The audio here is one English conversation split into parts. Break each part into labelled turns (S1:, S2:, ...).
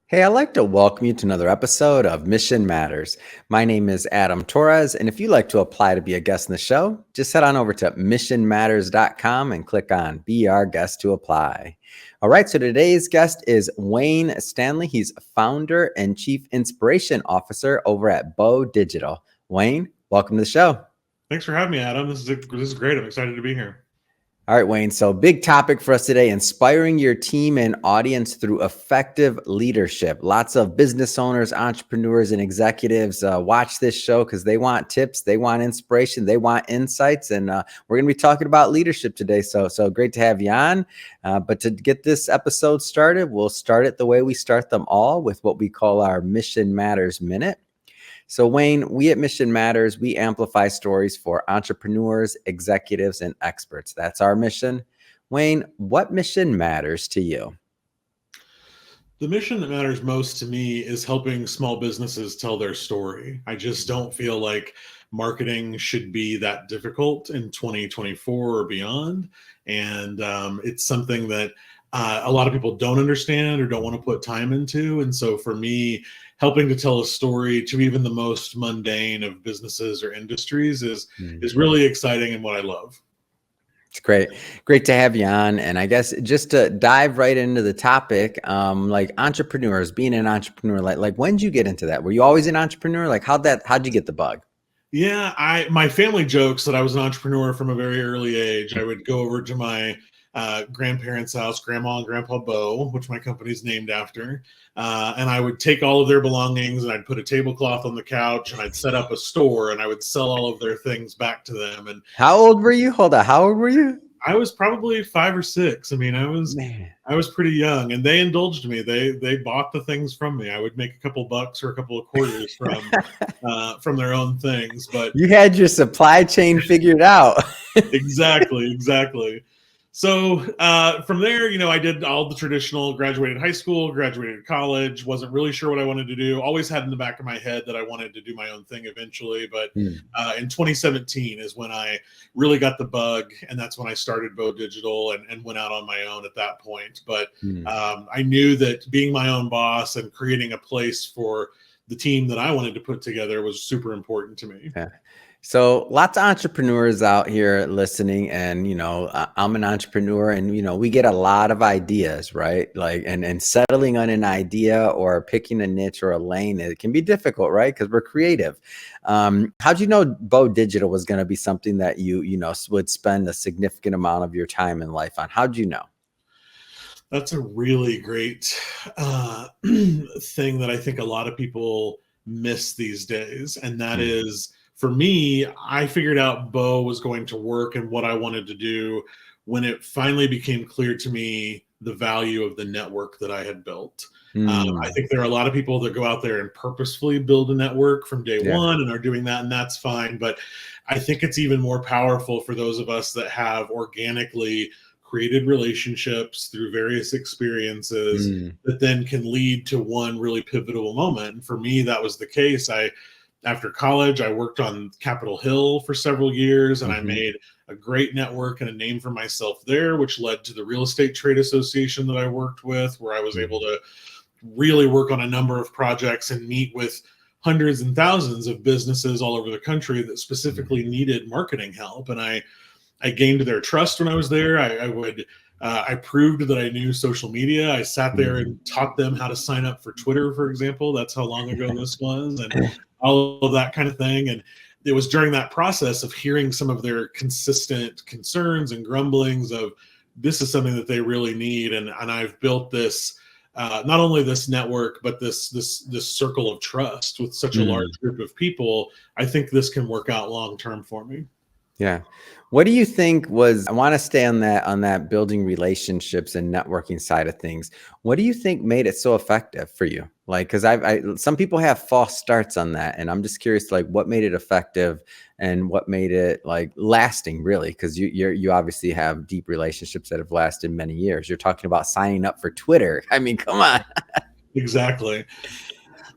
S1: Hey, I'd like to welcome you to another episode of Mission Matters. My name is Adam Torres, and if you'd like to apply to be a guest in the show, just head on over to missionmatters.com and click on Be Our Guest to apply. All right, so today's guest is Wayne Stanley. He's founder and chief inspiration officer over at Bowe Digital. Wayne, welcome to the show.
S2: Thanks for having me, Adam. This is great. I'm excited to be here.
S1: All right, Wayne. So big topic for us today, inspiring your team and audience through effective leadership. Lots of business owners, entrepreneurs, and executives watch this show because they want tips, they want inspiration, they want insights. And we're going to be talking about leadership today. So great to have you on. But to get this episode started, we'll start it the way we start them all with what we call our Mission Matters Minute. So Wayne, we at Mission Matters, we amplify stories for entrepreneurs, executives, and experts. That's our mission. Wayne, what mission matters to you?
S2: The mission that matters most to me is helping small businesses tell their story. I just don't feel like marketing should be that difficult in 2024 or beyond. And it's something that a lot of people don't understand or don't want to put time into. And so for me, helping to tell a story to even the most mundane of businesses or industries is really exciting and what I love.
S1: It's great to have you on. And I guess just to dive right into the topic, like entrepreneurs, being an entrepreneur, like when did you get into that? Were you always an entrepreneur? Like how'd you get the bug?
S2: Yeah, my family jokes that I was an entrepreneur from a very early age. I would go over to my grandparents' house, Grandma and Grandpa Bowe, which my company's named after. And I would take all of their belongings and I'd put a tablecloth on the couch and I'd set up a store and I would sell all of their things back to them. And
S1: how old were you? Hold on. How old were you?
S2: I was probably 5 or 6. I mean, I was pretty young, and they indulged me. They bought the things from me. I would make a couple bucks or a couple of quarters from their own things. But
S1: you had your supply chain figured out.
S2: Exactly. So from there, I did all the traditional, graduated high school, graduated college, wasn't really sure what I wanted to do. Always had in the back of my head that I wanted to do my own thing eventually. But in 2017 is when I really got the bug. And that's when I started Bowe Digital and went out on my own at that point. But I knew that being my own boss and creating a place for the team that I wanted to put together was super important to me.
S1: Yeah. So lots of entrepreneurs out here listening, and I'm an entrepreneur, and we get a lot of ideas, right? Like and settling on an idea or picking a niche or a lane, it can be difficult, right? Because we're creative. How'd you know Bowe Digital was going to be something that you would spend a significant amount of your time and life on? How'd you know?
S2: That's a really great thing that I think a lot of people miss these days, and that is, for me, I figured out Bowe was going to work and what I wanted to do when it finally became clear to me the value of the network that I had built. I think there are a lot of people that go out there and purposefully build a network from day one and are doing that, and that's fine. But I think it's even more powerful for those of us that have organically created relationships through various experiences that then can lead to one really pivotal moment. And for me, that was the case. After college, I worked on Capitol Hill for several years, and I made a great network and a name for myself there, which led to the Real Estate Trade Association that I worked with, where I was able to really work on a number of projects and meet with hundreds and thousands of businesses all over the country that specifically needed marketing help. And I gained their trust when I was there. I proved that I knew social media. I sat there and taught them how to sign up for Twitter, for example. That's how long ago this was. And all of that kind of thing. And it was during that process of hearing some of their consistent concerns and grumblings of this is something that they really need. And I've built this, not only this network, but this circle of trust with such a large group of people. I think this can work out long-term for me.
S1: Yeah. What do you think I want to stay on that building relationships and networking side of things. What do you think made it so effective for you? Like, cause some people have false starts on that. And I'm just curious, like what made it effective and what made it like lasting really? Cause you obviously have deep relationships that have lasted many years. You're talking about signing up for Twitter. I mean, come on.
S2: Exactly.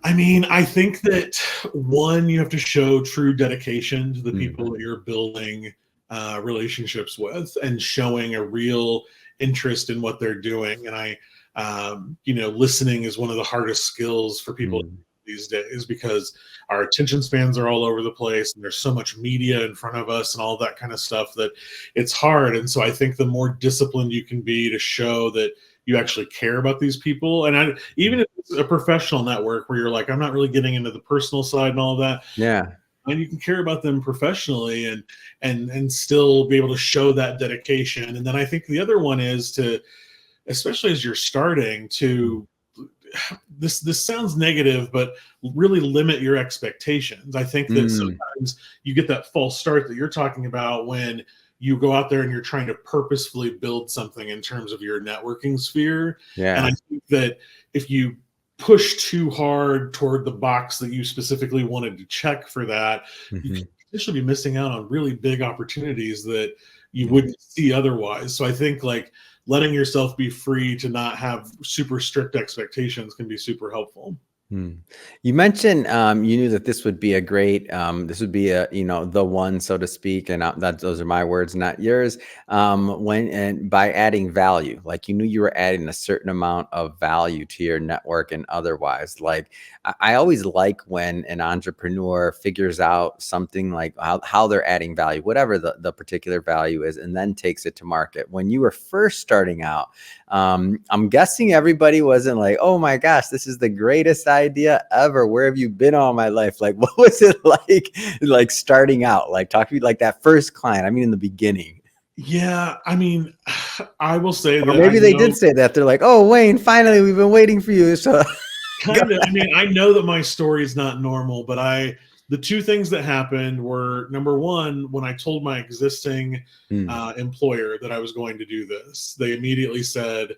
S2: I mean, I think that one, you have to show true dedication to the people that you're building relationships with and showing a real interest in what they're doing. And listening is one of the hardest skills for people these days, because our attention spans are all over the place and there's so much media in front of us and all that kind of stuff that it's hard. And so I think the more disciplined you can be to show that you actually care about these people, and even if it's a professional network where you're like, I'm not really getting into the personal side and all of that, and you can care about them professionally and still be able to show that dedication. And then I think the other one is to, especially as you're starting to, this sounds negative, but really limit your expectations. I think that sometimes you get that false start that you're talking about when you go out there and you're trying to purposefully build something in terms of your networking sphere. And I think that if you push too hard toward the box that you specifically wanted to check for that, you could potentially be missing out on really big opportunities that you wouldn't see otherwise. So I think like letting yourself be free to not have super strict expectations can be super helpful.
S1: You mentioned you knew that this would be a great, this would be a, the one, so to speak, and those are my words, not yours. By adding value, like you knew you were adding a certain amount of value to your network and otherwise. Like I always like when an entrepreneur figures out something like how they're adding value, whatever the particular value is, and then takes it to market. When you were first starting out, I'm guessing everybody wasn't like, oh my gosh, this is the greatest idea ever. Where have you been all my life? Like, what was it like starting out? Like, talk to me like that first client. I mean, in the beginning.
S2: Yeah, I mean, I will say
S1: or
S2: that
S1: maybe they did say that. They're like, oh, Wayne, finally, we've been waiting for you. So
S2: kind of, I mean, I know that my story is not normal, but the two things that happened were, number one, when I told my existing employer that I was going to do this, they immediately said,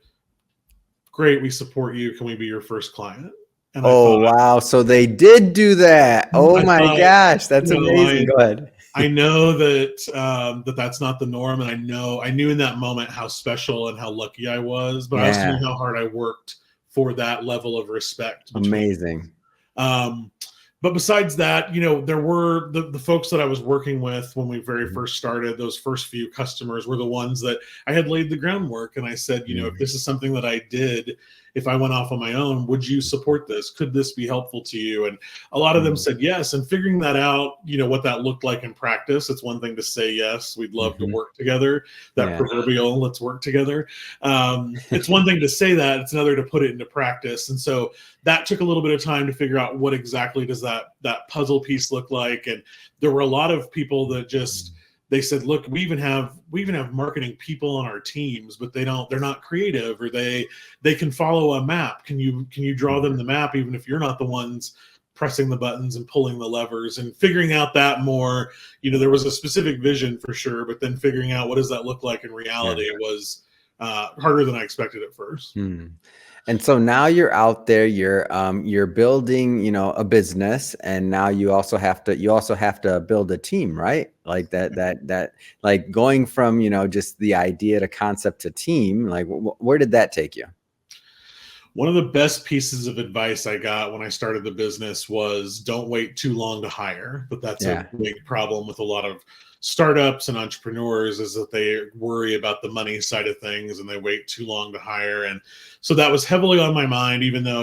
S2: great, we support you. Can we be your first client?
S1: And wow. So they did do that. Oh my gosh. That's amazing. Go ahead.
S2: I know that that's not the norm. And I knew in that moment how special and how lucky I was, but I also knew how hard I worked for that level of respect.
S1: Amazing.
S2: But besides that, there were the folks that I was working with when we very first started. Those first few customers were the ones that I had laid the groundwork. And I said, if this is something that I did, if I went off on my own, would you support this? Could this be helpful to you? And a lot of them said yes. And figuring that out, what that looked like in practice, it's one thing to say yes, we'd love to work together. That proverbial let's work together. It's one thing to say that, it's another to put it into practice. And so that took a little bit of time to figure out what exactly does that puzzle piece look like. And there were a lot of people that they said, look, we even have marketing people on our teams, but they're not creative, or they can follow a map. Can you draw them the map, even if you're not the ones pressing the buttons and pulling the levers? And figuring out that more, there was a specific vision for sure, but then figuring out what does that look like in reality was harder than I expected at first.
S1: And so now you're out there, you're building, a business, and now you also have to build a team, right? Like that like going from, just the idea to concept to team, like where did that take you?
S2: One of the best pieces of advice I got when I started the business was don't wait too long to hire. But that's a big problem with a lot of startups and entrepreneurs, is that they worry about the money side of things and they wait too long to hire. And so that was heavily on my mind, even though,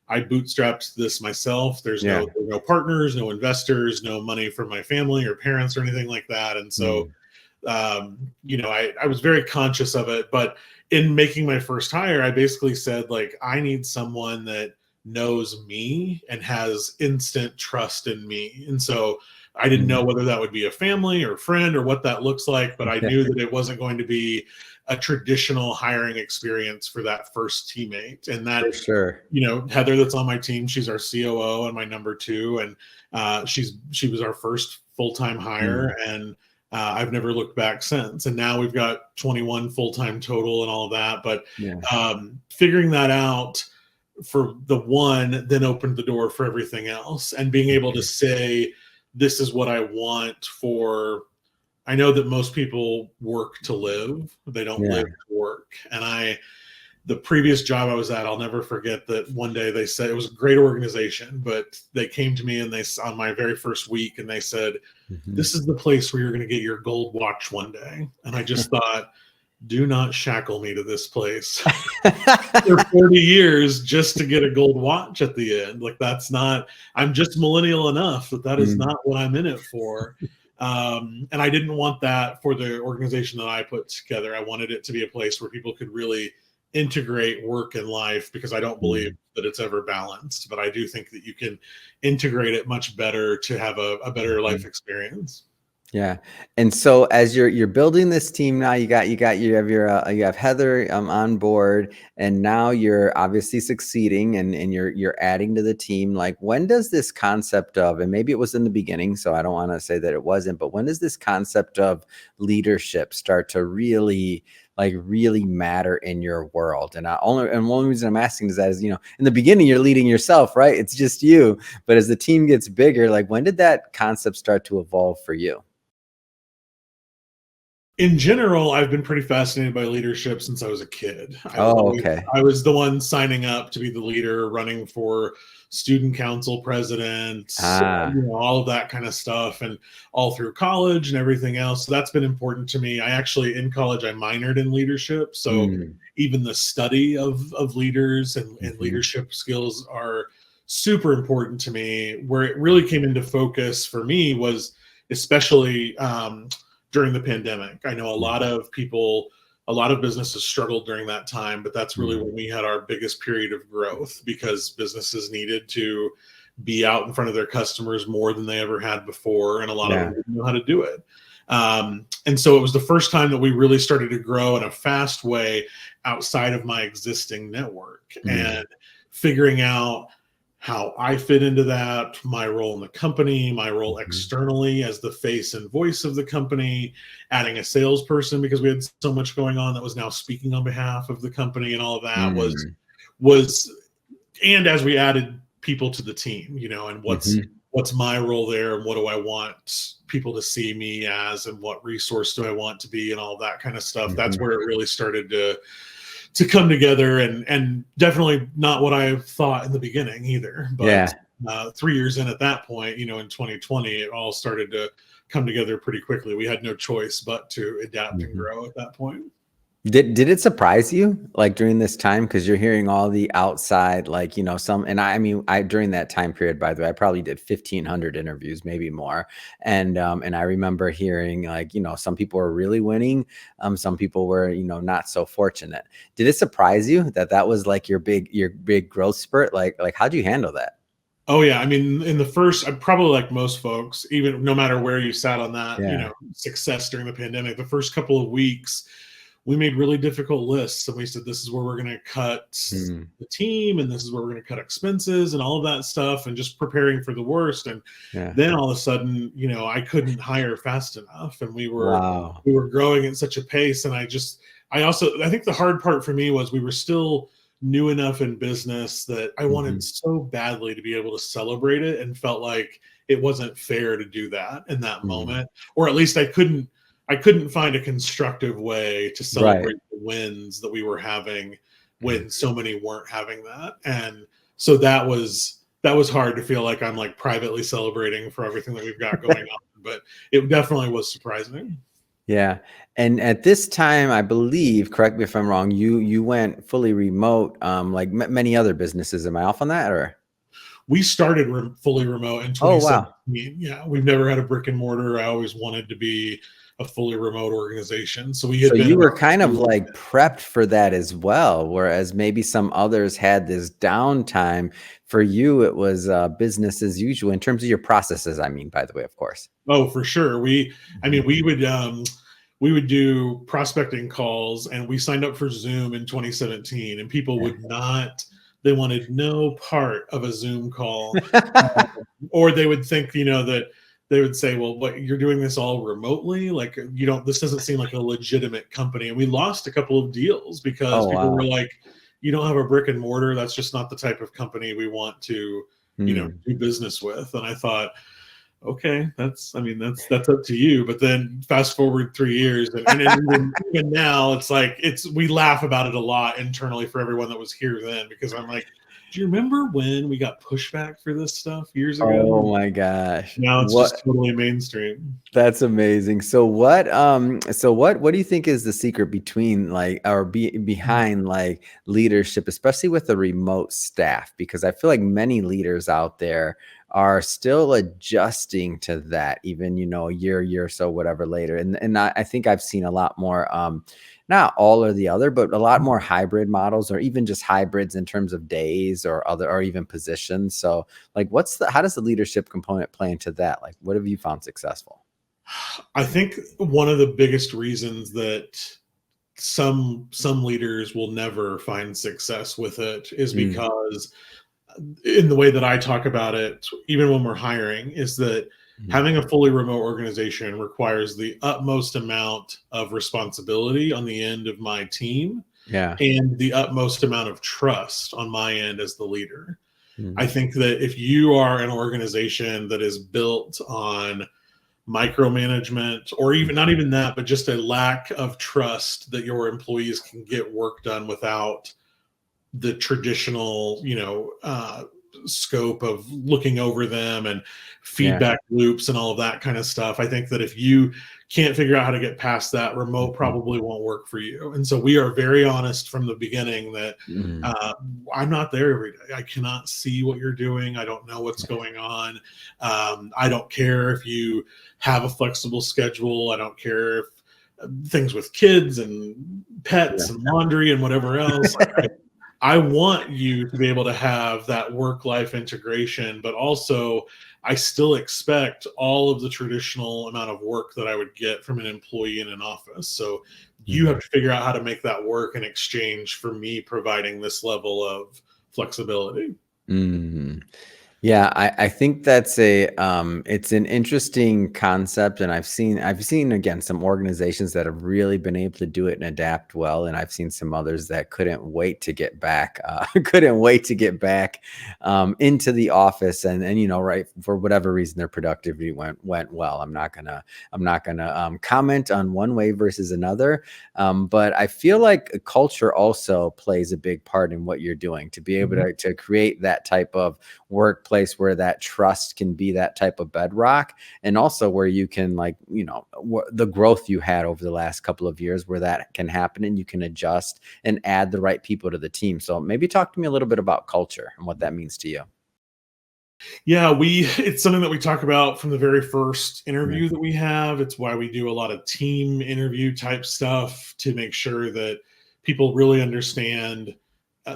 S2: I bootstrapped this myself. There's no partners, no investors, no money from my family or parents or anything like that. And so, I was very conscious of it. But in making my first hire, I basically said, like, I need someone that knows me and has instant trust in me. And so I didn't know whether that would be a family or friend or what that looks like, but I knew that it wasn't going to be a traditional hiring experience for that first teammate. And that,
S1: for sure.
S2: Heather, that's on my team, she's our COO and my number two. And she was our first full-time hire. And I've never looked back since. And now we've got 21 full-time total and all of that. But figuring that out for the one then opened the door for everything else. And being able to say, this is what I want for, I know that most people work to live. They don't live to work. And the previous job I was at, I'll never forget that one day they said, it was a great organization, but they came to me and on my very first week, and they said, this is the place where you're going to get your gold watch one day. And I just thought, do not shackle me to this place for 40 years just to get a gold watch at the end. Like, that's not, I'm just millennial enough that is not what I'm in it for. And I didn't want that for the organization that I put together. I wanted it to be a place where people could really integrate work and life, because I don't believe that it's ever balanced, but I do think that you can integrate it much better to have a better life experience.
S1: Yeah. And so as you're building this team now, you have Heather on board, and now you're obviously succeeding, and you're adding to the team. Like, when does this concept of, and maybe it was in the beginning, so I don't want to say that it wasn't, but when does this concept of leadership start to really matter in your world? And one reason I'm asking is that is, in the beginning you're leading yourself, right? It's just you. But as the team gets bigger, like, when did that concept start to evolve for you?
S2: In general, I've been pretty fascinated by leadership since I was a kid.
S1: Okay.
S2: I was the one signing up to be the leader, running for student council president, all of that kind of stuff, and all through college and everything else. So that's been important to me. I actually, in college, I minored in leadership. So even the study of leaders and leadership skills are super important to me. Where it really came into focus for me was especially during the pandemic. I know a lot of businesses struggled during that time, but that's really when we had our biggest period of growth, because businesses needed to be out in front of their customers more than they ever had before. And a lot of them didn't know how to do it. And so it was the first time that we really started to grow in a fast way outside of my existing network, and figuring out how I fit into that, my role in the company, my role externally as the face and voice of the company, adding a salesperson because we had so much going on that was now speaking on behalf of the company, and all of that was, and as we added people to the team, and what's my role there, and what do I want people to see me as, and what resource do I want to be, and all that kind of stuff. That's where it really started to come together, and definitely not what I thought in the beginning either. But 3 years in at that point, in 2020, it all started to come together pretty quickly. We had no choice but to adapt and grow at that point.
S1: Did it surprise you, like, during this time? Because you're hearing all the outside, like, some, and I during that time period, by the way, I probably did 1,500 interviews, maybe more. And I remember hearing, like, some people were really winning. Some people were, not so fortunate. Did it surprise you that was like your big growth spurt? Like how'd you handle that?
S2: Oh yeah. In the first, probably like most folks, even no matter where you sat on that, success during the pandemic, the first couple of weeks, we made really difficult lists, and we said, this is where we're going to cut the team, and this is where we're going to cut expenses and all of that stuff, and just preparing for the worst. And then all of a sudden, I couldn't hire fast enough, and we were growing at such a pace. And I think the hard part for me was we were still new enough in business that I wanted so badly to be able to celebrate it, and felt like it wasn't fair to do that in that moment, or at least I couldn't find a constructive way to celebrate the wins that we were having when so many weren't having that. And so that was hard to feel like I'm like privately celebrating for everything that we've got going on, but it definitely was surprising.
S1: Yeah. And at this time, I believe, correct me if I'm wrong, you went fully remote, like many other businesses. Am I off on that, or?
S2: We started fully remote in 2017.
S1: Oh, wow.
S2: Yeah, we've never had a brick and mortar. I always wanted to be a fully remote organization. So
S1: you were kind of like prepped for that as well, whereas maybe some others had this downtime. For you, it was business as usual in terms of your processes. I mean, by the way, of course.
S2: Oh, for sure. We would do prospecting calls, and we signed up for Zoom in 2017, and people would not. They wanted no part of a Zoom call, or they would think, that they would say, well, what, you're doing this all remotely? Like, this doesn't seem like a legitimate company. And we lost a couple of deals because people were like, you don't have a brick and mortar. That's just not the type of company we want to, do business with. And I thought, okay, that's up to you. But then fast forward 3 years, and even now, it's like we laugh about it a lot internally for everyone that was here then, because I'm like, do you remember when we got pushback for this stuff years ago?
S1: Oh my gosh.
S2: Now it's
S1: What
S2: just totally mainstream.
S1: That's amazing. So what do you think is the secret between behind like leadership, especially with the remote staff? Because I feel like many leaders out there are still adjusting to that, even, a year or so, whatever later. And I think I've seen a lot more, not all or the other, but a lot more hybrid models, or even just hybrids in terms of days or even positions. So like how does the leadership component play into that? Like, what have you found successful?
S2: I think one of the biggest reasons that some leaders will never find success with it is
S1: Mm,
S2: because in the way that I talk about it, even when we're hiring, is that
S1: mhm.
S2: having a fully remote organization requires the utmost amount of responsibility on the end of my team
S1: Yeah.
S2: and the utmost amount of trust on my end as the leader. I
S1: Mm,
S2: think that if you are an organization that is built on micromanagement, or even not
S1: mhm.
S2: even that, but just a lack of trust that your employees can get work done without the traditional, scope of looking over them and
S1: Yeah.
S2: feedback loops and all of that kind of stuff. I think that if you can't figure out how to get past that, remote
S1: Mhm.
S2: probably won't work for you. And so we are very honest from the beginning that
S1: Mhm.
S2: I'm not there every day. I cannot see what you're doing. I don't know what's
S1: Yeah.
S2: going on. I don't care if you have a flexible schedule. I don't care if things with kids and pets and laundry and whatever else. Like, I want you to be able to have that work-life integration, but also I still expect all of the traditional amount of work that I would get from an employee in an office. So you have
S1: Mhm.
S2: to figure out how to make that work in exchange for me providing this level of flexibility.
S1: Mhm. Yeah, I think that's it's an interesting concept, and I've seen again some organizations that have really been able to do it and adapt well, and I've seen some others that couldn't wait to get back, couldn't wait to get back into the office, and right, for whatever reason their productivity went well. I'm not gonna comment on one way versus another, but I feel like culture also plays a big part in what you're doing, to be able
S2: Mhm.
S1: to create that type of workplace where that trust can be that type of bedrock, and also where you can, like, the growth you had over the last couple of years, where that can happen and you can adjust and add the right people to the team. So maybe talk to me a little bit about culture and what that means to you.
S2: Yeah, it's something that we talk about from the very first
S1: Yeah.
S2: interview that we have. It's why we do a lot of team interview type stuff to make sure that people really understand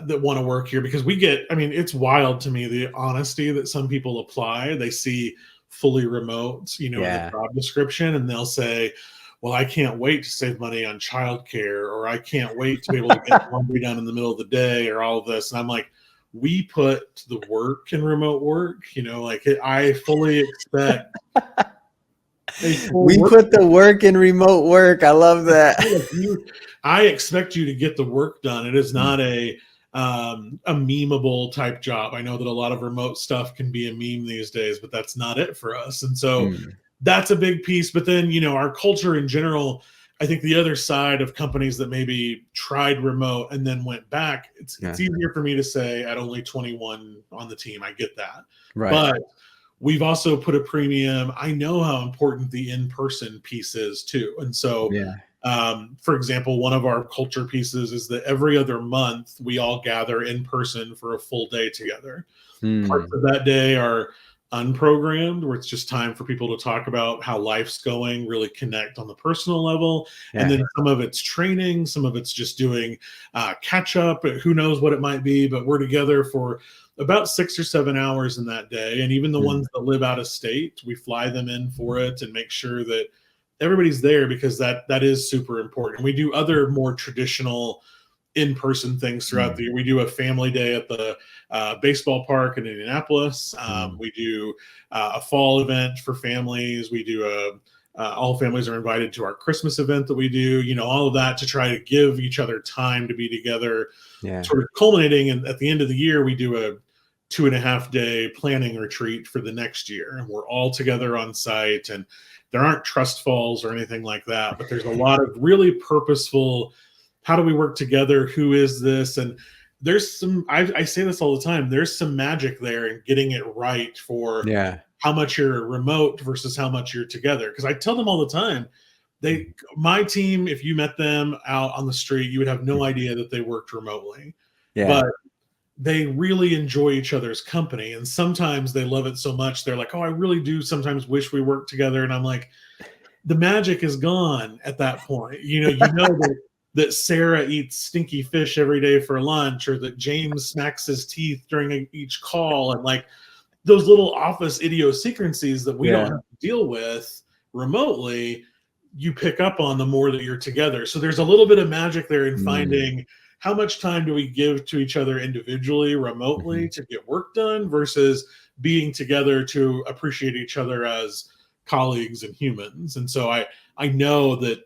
S2: that want to work here, because I mean, it's wild to me the honesty that some people apply. They see fully remote, in the
S1: Yeah.
S2: job description, and they'll say, well, I can't wait to save money on childcare, or I can't wait to be able to get laundry done in the middle of the day, or all of this. And I'm like, we put the work in remote work, like I fully expect a full
S1: We
S2: work.
S1: put the work in remote work. I love that.
S2: I expect you to get the work done. It is
S1: Mm,
S2: not a memeable type job. I know that a lot of remote stuff can be a meme these days, but that's not it for us. And so
S1: mm,
S2: that's a big piece. But then, our culture in general, I think the other side of companies that maybe tried remote and then went back, it's
S1: yeah.
S2: easier for me to say at only 21 on the team. I get that.
S1: Right.
S2: But we've also put a premium. I know how important the in-person piece is too. And so,
S1: Yeah.
S2: for example, one of our culture pieces is that every other month we all gather in person for a full day together. Parts
S1: Mm,
S2: of that day are unprogrammed, where it's just time for people to talk about how life's going, really connect on the personal level. And
S1: yeah.
S2: then some of it's training, some of it's just doing catch up. Who knows what it might be, but we're together for about 6 or 7 hours in that day. And even the
S1: Mm,
S2: ones that live out of state, we fly them in for it and make sure that everybody's there, because that is super important. We do other more traditional in-person things throughout the
S1: mm,
S2: year. We do a family day at the baseball park in Indianapolis.
S1: mm.
S2: We do a fall event for families. We do all families are invited to our Christmas event that we do. All of that to try to give each other time to be together.
S1: Yeah.
S2: Sort of culminating, and at the end of the year, we do a 2.5 day planning retreat for the next year, and we're all together on site. And there aren't trust falls or anything like that, but there's a lot of really purposeful, how do we work together? Who is this? And there's some, I say this all the time, there's some magic there in getting it right for
S1: Yeah.
S2: how much you're remote versus how much you're together. Because I tell them all the time, my team, if you met them out on the street, you would have no idea that they worked remotely.
S1: Yeah.
S2: But they really enjoy each other's company. And sometimes they love it so much, they're like, oh, I really do sometimes wish we worked together. And I'm like, the magic is gone at that point. That Sarah eats stinky fish every day for lunch, or that James smacks his teeth during each call, and like those little office idiosyncrasies that we don't have to deal with remotely, you pick up on the more that you're together. So there's a little bit of magic there in finding how much time do we give to each other individually, remotely, to get work done versus being together to appreciate each other as colleagues and humans. And so I know that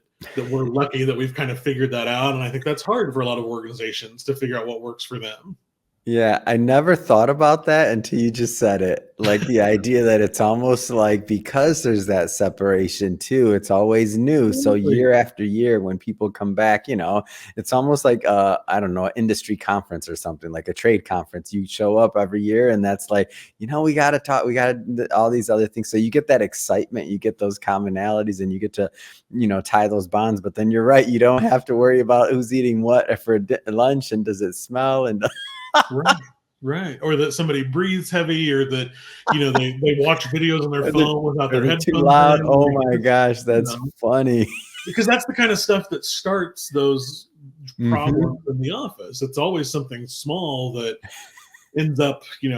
S2: we're lucky that we've kind of figured that out. And I think that's hard for a lot of organizations to figure out what works for them.
S1: Yeah, I never thought about that until you just said it. Like the idea that it's almost like because there's that separation too, it's always new. So year after year, when people come back, it's almost like I don't know, an industry conference or something, like a trade conference. You show up every year and that's like, we got to talk, we got all these other things. So you get that excitement, you get those commonalities, and you get to, tie those bonds. But then you're right, you don't have to worry about who's eating what for lunch and does it smell and
S2: Right. Or that somebody breathes heavy, or that, they watch videos on their phone without their headphones
S1: too loud.
S2: in.
S1: Oh my gosh, that's funny.
S2: Because that's the kind of stuff that starts those problems in the office. It's always something small that ends up, in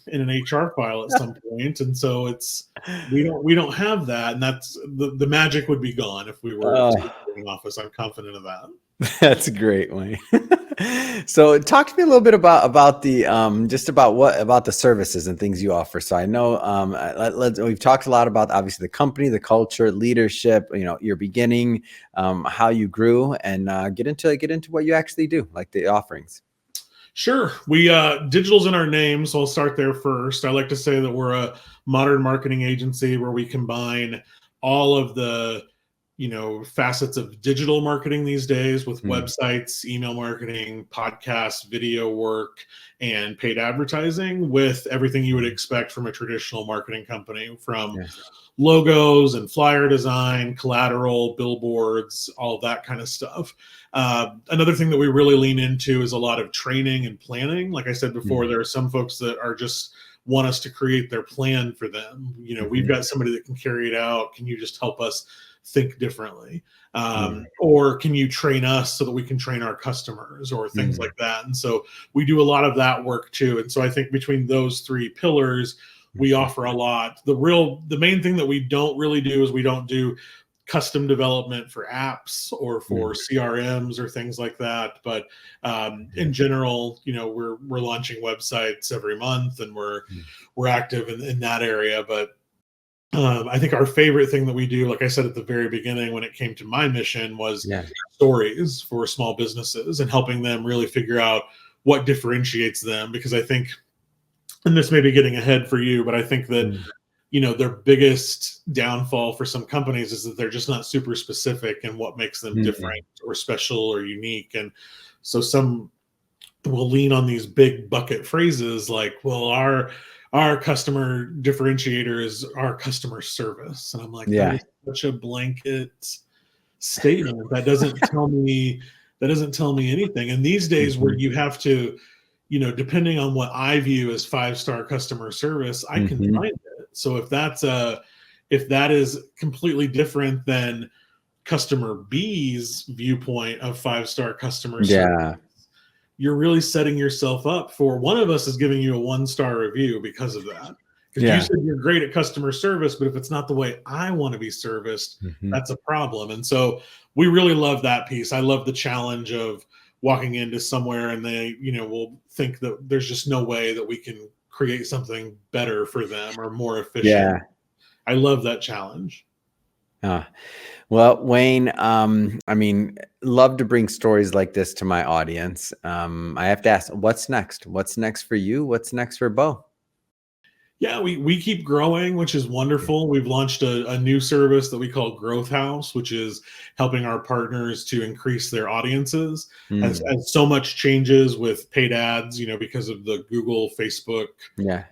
S2: an HR file at some point. And so we don't have that. And that's the magic would be gone if we were in the office. I'm confident of that.
S1: That's great, Wayne. So talk to me a little bit about the just about the services and things you offer. So I know we've talked a lot about obviously the company, the culture, leadership, your beginning, how you grew, and get into what you actually do, like the offerings.
S2: Sure. We digital's in our name, so I'll start there first. I like to say that we're a modern marketing agency where we combine all of the facets of digital marketing these days with websites, email marketing, podcasts, video work, and paid advertising, with everything you would expect from a traditional marketing company, from logos and flyer design, collateral, billboards, all of that kind of stuff. Another thing that we really lean into is a lot of training and planning. Like I said before, there are some folks that are just want us to create their plan for them. We've got somebody that can carry it out. Can you just help us think differently? Or can you train us so that we can train our customers, or things like that? And so we do a lot of that work too. And so I think between those three pillars, we offer a lot. The main thing that we don't really do is we don't do custom development for apps or for CRMs or things like that. But in general, we're launching websites every month, and we're active in that area. But I think our favorite thing that we do, like I said at the very beginning, when it came to my mission, was stories for small businesses and helping them really figure out what differentiates them. Because I think, and this may be getting ahead for you, but I think that, their biggest downfall for some companies is that they're just not super specific in what makes them different or special or unique. And so some will lean on these big bucket phrases like, well, our customer differentiator is our customer service. And I'm like, that is such a blanket statement. That doesn't tell me anything. And these days where you have to, depending on what I view as 5-star customer service, I can find it. So if that is completely different than customer B's viewpoint of 5-star customer service, you're really setting yourself up for, one of us is giving you a 1-star review because of that. Because you said you're great at customer service, but if it's not the way I want to be serviced, that's a problem. And so we really love that piece. I love the challenge of walking into somewhere and they, will think that there's just no way that we can create something better for them or more efficient. I love that challenge.
S1: Well, Wayne, love to bring stories like this to my audience. I have to ask, what's next? What's next for you? What's next for Bowe?
S2: Yeah, we keep growing, which is wonderful. We've launched a new service that we call Growth House, which is helping our partners to increase their audiences.
S1: Mm,
S2: As so much changes with paid ads, because of the Google, Facebook,
S1: yeah.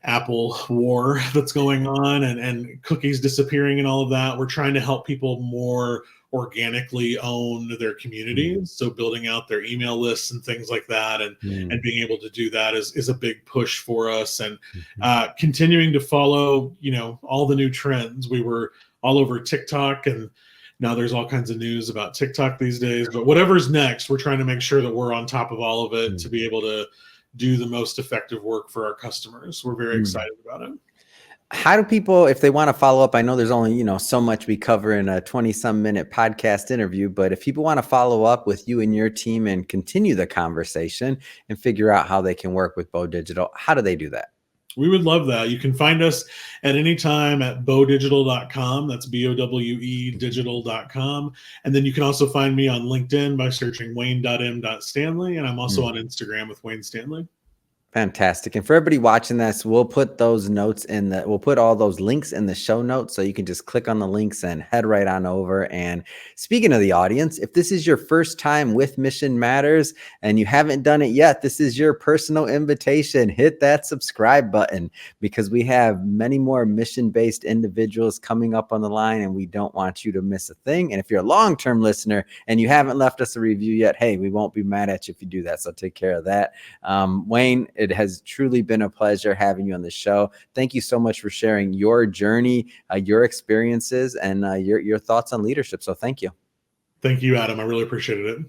S2: Apple war that's going on, and cookies disappearing and all of that. We're trying to help people more organically own their
S1: Mm,
S2: communities. So building out their email lists and things like that, and
S1: mm,
S2: being able to do that is a big push for us. And
S1: mhm.
S2: continuing to follow, all the new trends. We were all over TikTok, and now there's all kinds of news about TikTok these days. But whatever's next, we're trying to make sure that we're on top of all of it to
S1: Mm,
S2: be able to do the most effective work for our customers. We're very
S1: mm.
S2: excited about it.
S1: How do people, if they want to follow up? I know there's only, so much we cover in a 20-some-minute podcast interview, but if people want to follow up with you and your team and continue the conversation and figure out how they can work with Bowe Digital, how do they do that?
S2: We would love that. You can find us at any time at bowedigital.com. That's BOWE digital.com. And then you can also find me on LinkedIn by searching Wayne.m.Stanley. And I'm also on Instagram with Wayne Stanley.
S1: Fantastic. And for everybody watching this, we'll put we'll put all those links in the show notes. So you can just click on the links and head right on over. And speaking of the audience, if this is your first time with Mission Matters and you haven't done it yet, this is your personal invitation. Hit that subscribe button, because we have many more mission-based individuals coming up on the line and we don't want you to miss a thing. And if you're a long-term listener and you haven't left us a review yet, hey, we won't be mad at you if you do that. So take care of that. Wayne, it has truly been a pleasure having you on the show. Thank you so much for sharing your journey, your experiences, and your thoughts on leadership. So thank you.
S2: Thank you, Adam. I really appreciated it.